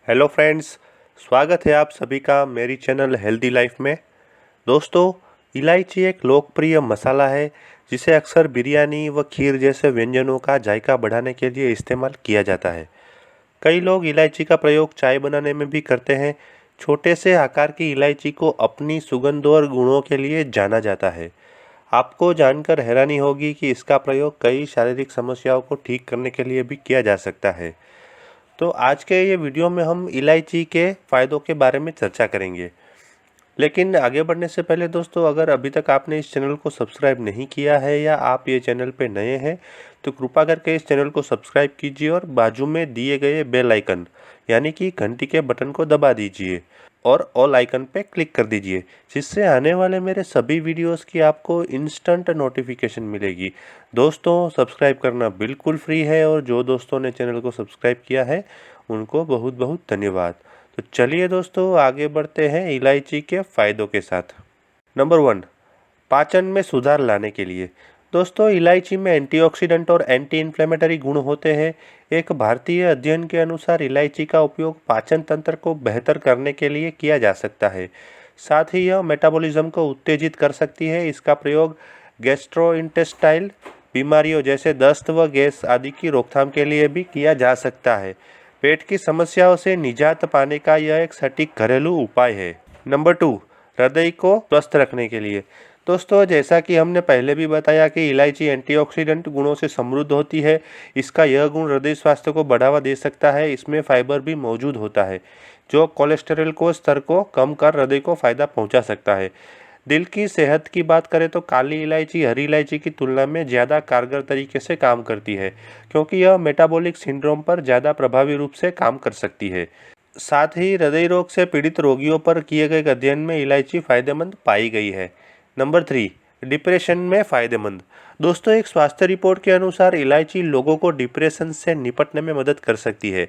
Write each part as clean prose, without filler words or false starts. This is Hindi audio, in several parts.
हेलो फ्रेंड्स, स्वागत है आप सभी का मेरी चैनल हेल्दी लाइफ में। दोस्तों, इलायची एक लोकप्रिय मसाला है जिसे अक्सर बिरयानी व खीर जैसे व्यंजनों का जायका बढ़ाने के लिए इस्तेमाल किया जाता है। कई लोग इलायची का प्रयोग चाय बनाने में भी करते हैं। छोटे से आकार की इलायची को अपनी सुगंध और गुणों के लिए जाना जाता है। आपको जानकर हैरानी होगी कि इसका प्रयोग कई शारीरिक समस्याओं को ठीक करने के लिए भी किया जा सकता है। तो आज के ये वीडियो में हम इलायची के फ़ायदों के बारे में चर्चा करेंगे। लेकिन आगे बढ़ने से पहले दोस्तों, अगर अभी तक आपने इस चैनल को सब्सक्राइब नहीं किया है या आप ये चैनल पे नए हैं तो कृपा करके इस चैनल को सब्सक्राइब कीजिए और बाजू में दिए गए बेल आइकन यानी कि घंटी के बटन को दबा दीजिए और ऑल आइकन पे क्लिक कर दीजिए, जिससे आने वाले मेरे सभी वीडियोस की आपको इंस्टेंट नोटिफिकेशन मिलेगी। दोस्तों, सब्सक्राइब करना बिल्कुल फ्री है और जो दोस्तों ने चैनल को सब्सक्राइब किया है उनको बहुत बहुत धन्यवाद। तो चलिए दोस्तों, आगे बढ़ते हैं इलायची के फ़ायदों के साथ। नंबर 1, पाचन में सुधार लाने के लिए। दोस्तों, इलायची में एंटीऑक्सीडेंट और एंटी इन्फ्लेमेटरी गुण होते हैं। एक भारतीय अध्ययन के अनुसार इलायची का उपयोग पाचन तंत्र को बेहतर करने के लिए किया जा सकता है। साथ ही यह मेटाबॉलिज्म को उत्तेजित कर सकती है। इसका प्रयोग गैस्ट्रोइंटेस्टाइनल बीमारियों जैसे दस्त व गैस आदि की रोकथाम के लिए भी किया जा सकता है। पेट की समस्याओं से निजात पाने का यह एक सटीक घरेलू उपाय है। नंबर 2, हृदय को स्वस्थ रखने के लिए। दोस्तों, जैसा कि हमने पहले भी बताया कि इलायची एंटीऑक्सीडेंट गुणों से समृद्ध होती है। इसका यह गुण हृदय स्वास्थ्य को बढ़ावा दे सकता है। इसमें फाइबर भी मौजूद होता है जो कोलेस्टेरॉल को स्तर को कम कर हृदय को फायदा पहुंचा सकता है। दिल की सेहत की बात करें तो काली इलायची हरी इलायची की तुलना में ज़्यादा कारगर तरीके से काम करती है, क्योंकि यह मेटाबॉलिक सिंड्रोम पर ज़्यादा प्रभावी रूप से काम कर सकती है। साथ ही हृदय रोग से पीड़ित रोगियों पर किए गए अध्ययन में इलायची फायदेमंद पाई गई है। नंबर 3, डिप्रेशन में फायदेमंद। दोस्तों, एक स्वास्थ्य रिपोर्ट के अनुसार इलायची लोगों को डिप्रेशन से निपटने में मदद कर सकती है।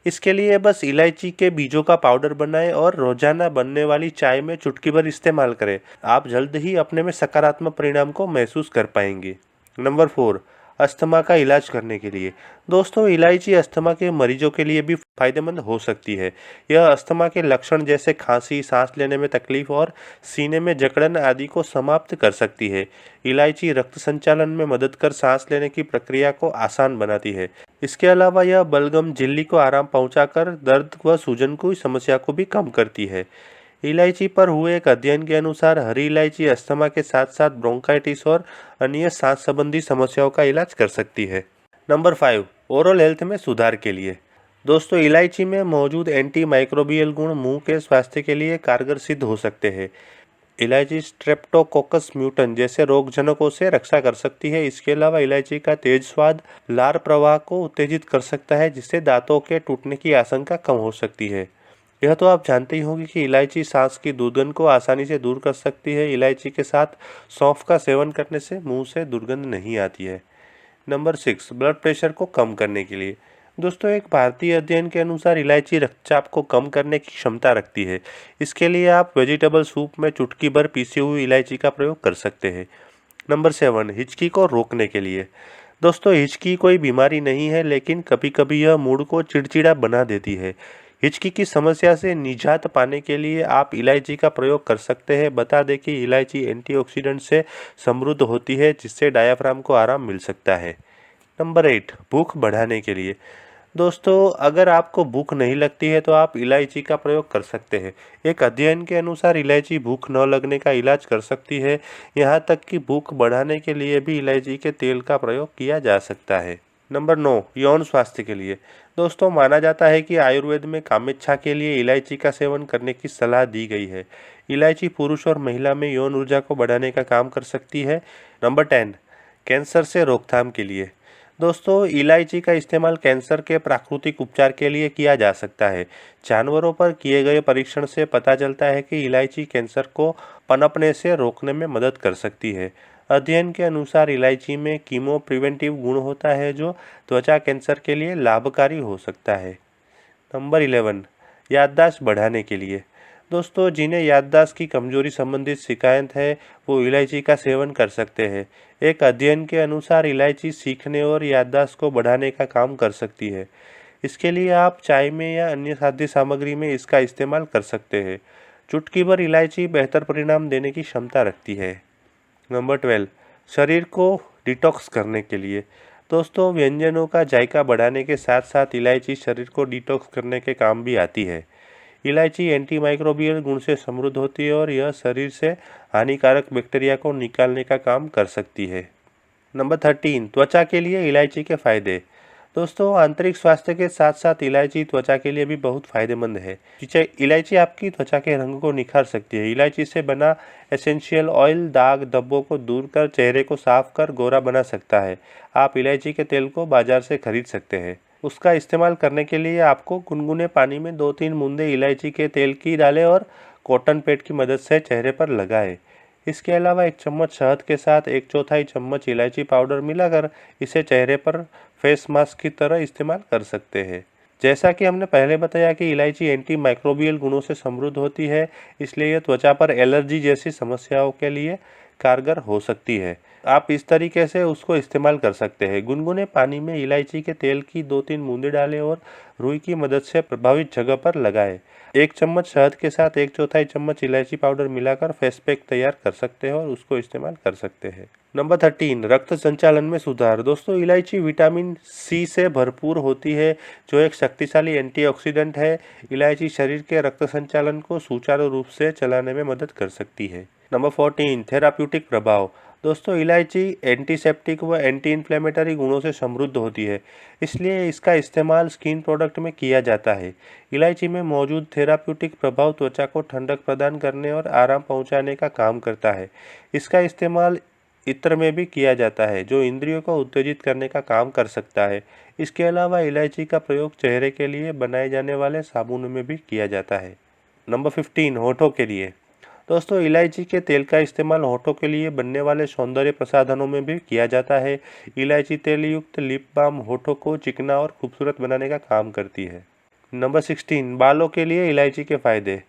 इसके लिए बस इलायची के बीजों का पाउडर बनाएं और रोजाना बनने वाली चाय में चुटकी भर इस्तेमाल करें। आप जल्द ही अपने में सकारात्मक परिणाम को महसूस कर पाएंगे। नंबर 4, अस्थमा का इलाज करने के लिए। दोस्तों, इलायची अस्थमा के मरीजों के लिए भी फायदेमंद हो सकती है। यह अस्थमा के लक्षण जैसे खांसी, सांस लेने में तकलीफ और सीने में जकड़न आदि को समाप्त कर सकती है। इलायची रक्त संचालन में मदद कर सांस लेने की प्रक्रिया को आसान बनाती है। इसके अलावा यह बलगम झिल्ली को आराम पहुंचाकर दर्द व सूजन की समस्या को भी कम करती है। इलायची पर हुए एक अध्ययन के अनुसार हरी इलायची अस्थमा के साथ साथ ब्रोंकाइटिस और अन्य सांस संबंधी समस्याओं का इलाज कर सकती है। नंबर 5, ओरल हेल्थ में सुधार के लिए। दोस्तों, इलायची में मौजूद एंटी माइक्रोबियल गुण मुंह के स्वास्थ्य के लिए कारगर सिद्ध हो सकते हैं। इलायची स्ट्रेप्टोकोकस म्यूटन जैसे रोगजनकों से रक्षा कर सकती है। इसके अलावा इलायची का तेज स्वाद लार प्रवाह को उत्तेजित कर सकता है, जिससे दांतों के टूटने की आशंका कम हो सकती है। यह तो आप जानते ही होंगे कि इलायची सांस की दुर्गंध को आसानी से दूर कर सकती है। इलायची के साथ सौंफ का सेवन करने से मुंह से दुर्गंध नहीं आती है। नंबर 6, ब्लड प्रेशर को कम करने के लिए। दोस्तों, एक भारतीय अध्ययन के अनुसार इलायची रक्तचाप को कम करने की क्षमता रखती है। इसके लिए आप वेजिटेबल सूप में चुटकी भर पीसी हुई इलायची का प्रयोग कर सकते हैं। नंबर 7, हिचकी को रोकने के लिए। दोस्तों, हिचकी कोई बीमारी नहीं है, लेकिन कभी कभी यह मूड को चिड़चिड़ा बना देती है। हिचकी की समस्या से निजात पाने के लिए आप इलायची का प्रयोग कर सकते हैं। बता दें कि इलायची एंटीऑक्सीडेंट से समृद्ध होती है, जिससे डायाफ्राम को आराम मिल सकता है। नंबर 8, भूख बढ़ाने के लिए। दोस्तों, अगर आपको भूख नहीं लगती है तो आप इलायची का प्रयोग कर सकते हैं। एक अध्ययन के अनुसार इलायची भूख न लगने का इलाज कर सकती है। यहाँ तक कि भूख बढ़ाने के लिए भी इलायची के तेल का प्रयोग किया जा सकता है। नंबर 9, यौन स्वास्थ्य के लिए। दोस्तों, माना जाता है कि आयुर्वेद में कामेच्छा के लिए इलायची का सेवन करने की सलाह दी गई है। इलायची पुरुष और महिला में यौन ऊर्जा को बढ़ाने का काम कर सकती है। नंबर 10, कैंसर से रोकथाम के लिए। दोस्तों, इलायची का इस्तेमाल कैंसर के प्राकृतिक उपचार के लिए किया जा सकता है। जानवरों पर किए गए परीक्षण से पता चलता है कि इलायची कैंसर को पनपने से रोकने में मदद कर सकती है। अध्ययन के अनुसार इलायची में कीमो प्रिवेंटिव गुण होता है जो त्वचा कैंसर के लिए लाभकारी हो सकता है। नंबर 11, याददाश्त बढ़ाने के लिए। दोस्तों, जिन्हें याददाश्त की कमजोरी संबंधित शिकायत है वो इलायची का सेवन कर सकते हैं। एक अध्ययन के अनुसार इलायची सीखने और याददाश्त को बढ़ाने का काम कर सकती है। इसके लिए आप चाय में या अन्य खाद्य सामग्री में इसका इस्तेमाल कर सकते हैं। चुटकी भर इलायची बेहतर परिणाम देने की क्षमता रखती है। नंबर 12, शरीर को डिटॉक्स करने के लिए। दोस्तों, व्यंजनों का जायका बढ़ाने के साथ साथ इलायची शरीर को डिटॉक्स करने के काम भी आती है। इलायची एंटीमाइक्रोबियल गुण से समृद्ध होती है और यह शरीर से हानिकारक बैक्टीरिया को निकालने का काम कर सकती है। नंबर 13, त्वचा के लिए इलायची के फायदे। दोस्तों, आंतरिक स्वास्थ्य के साथ साथ इलायची त्वचा के लिए भी बहुत फायदेमंद है। इलायची आपकी त्वचा के रंग को निखार सकती है। इलायची से बना एसेंशियल ऑयल दाग धब्बों को दूर कर चेहरे को साफ कर गोरा बना सकता है। आप इलायची के तेल को बाजार से खरीद सकते हैं। उसका इस्तेमाल करने के लिए आपको गुनगुने पानी में 2-3 बूंदे इलायची के तेल की डालें और कॉटन पैड की मदद से चेहरे पर लगाएं। इसके अलावा 1 चम्मच शहद के साथ 1/4 चम्मच इलायची पाउडर मिलाकर इसे चेहरे पर फेस मास्क की तरह इस्तेमाल कर सकते हैं। जैसा कि हमने पहले बताया कि इलायची एंटी माइक्रोबियल गुणों से समृद्ध होती है, इसलिए यह त्वचा पर एलर्जी जैसी समस्याओं के लिए कारगर हो सकती है। आप इस तरीके से उसको इस्तेमाल कर सकते हैं। गुनगुने पानी में इलायची के तेल की 2-3 बूंदें डालें और रुई की मदद से प्रभावित जगह पर लगाएं। 1 चम्मच शहद के साथ 1/4 चम्मच इलायची पाउडर मिलाकर फेस पैक तैयार कर सकते हैं और उसको इस्तेमाल कर सकते हैं। नंबर 13, रक्त संचालन में सुधार। दोस्तों, इलायची विटामिन सी से भरपूर होती है, जो एक शक्तिशाली एंटीऑक्सीडेंट है। इलायची शरीर के रक्त संचालन को सुचारू रूप से चलाने में मदद कर सकती है। नंबर 14, थेराप्यूटिक प्रभाव। दोस्तों, इलायची एंटीसेप्टिक व एंटी इन्फ्लेमेटरी गुणों से समृद्ध होती है, इसलिए इसका इस्तेमाल स्किन प्रोडक्ट में किया जाता है। इलायची में मौजूद थेराप्यूटिक प्रभाव त्वचा को ठंडक प्रदान करने और आराम पहुंचाने का काम करता है। इसका इस्तेमाल इत्र में भी किया जाता है, जो इंद्रियों को उत्तेजित करने का काम कर सकता है। इसके अलावा इलायची का प्रयोग चेहरे के लिए बनाए जाने वाले साबुन में भी किया जाता है। नंबर 15, होठों के लिए। दोस्तों, इलायची के तेल का इस्तेमाल होठों के लिए बनने वाले सौंदर्य प्रसाधनों में भी किया जाता है। इलायची तेल युक्त लिप बाम होठों को चिकना और खूबसूरत बनाने का काम करती है। नंबर 16, बालों के लिए इलायची के फायदे।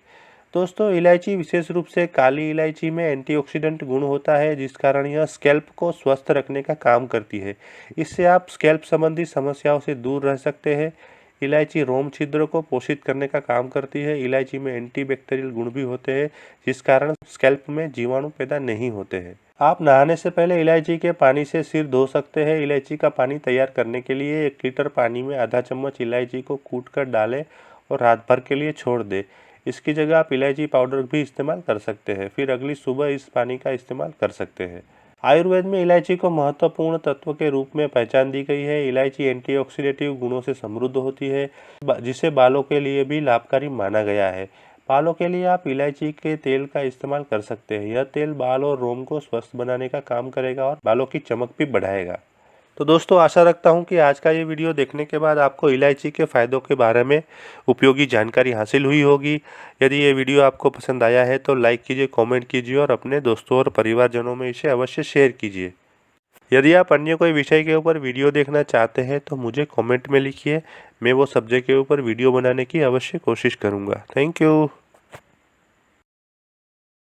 दोस्तों, इलायची विशेष रूप से काली इलायची में एंटीऑक्सीडेंट गुण होता है, जिस कारण यह स्कैल्प को स्वस्थ रखने का काम करती है। इससे आप स्कैल्प संबंधी समस्याओं से दूर रह सकते हैं। इलायची रोम छिद्र को पोषित करने का काम करती है। इलायची में एंटीबैक्टीरियल गुण भी होते हैं, जिस कारण स्कैल्प में जीवाणु पैदा नहीं होते हैं। आप नहाने से पहले इलायची के पानी से सिर धो सकते हैं। इलायची का पानी तैयार करने के लिए 1 लीटर पानी में आधा चम्मच इलायची को कूटकर डालें और रात भर के लिए छोड़ दें। इसकी जगह आप इलायची पाउडर भी इस्तेमाल कर सकते हैं, फिर अगली सुबह इस पानी का इस्तेमाल कर सकते हैं। आयुर्वेद में इलायची को महत्वपूर्ण तत्व के रूप में पहचान दी गई है। इलायची एंटीऑक्सीडेटिव गुणों से समृद्ध होती है, जिसे बालों के लिए भी लाभकारी माना गया है। बालों के लिए आप इलायची के तेल का इस्तेमाल कर सकते हैं। यह तेल बाल और रोम को स्वस्थ बनाने का काम करेगा और बालों की चमक भी बढ़ाएगा। तो दोस्तों, आशा रखता हूं कि आज का ये वीडियो देखने के बाद आपको इलायची के फ़ायदों के बारे में उपयोगी जानकारी हासिल हुई होगी। यदि ये वीडियो आपको पसंद आया है तो लाइक कीजिए, कमेंट कीजिए और अपने दोस्तों और परिवारजनों में इसे अवश्य शेयर कीजिए। यदि आप अन्य कोई विषय के ऊपर वीडियो देखना चाहते हैं तो मुझे कमेंट में लिखिए। मैं वो सब्जेक्ट के ऊपर वीडियो बनाने की अवश्य कोशिश करूँगा। Thank you.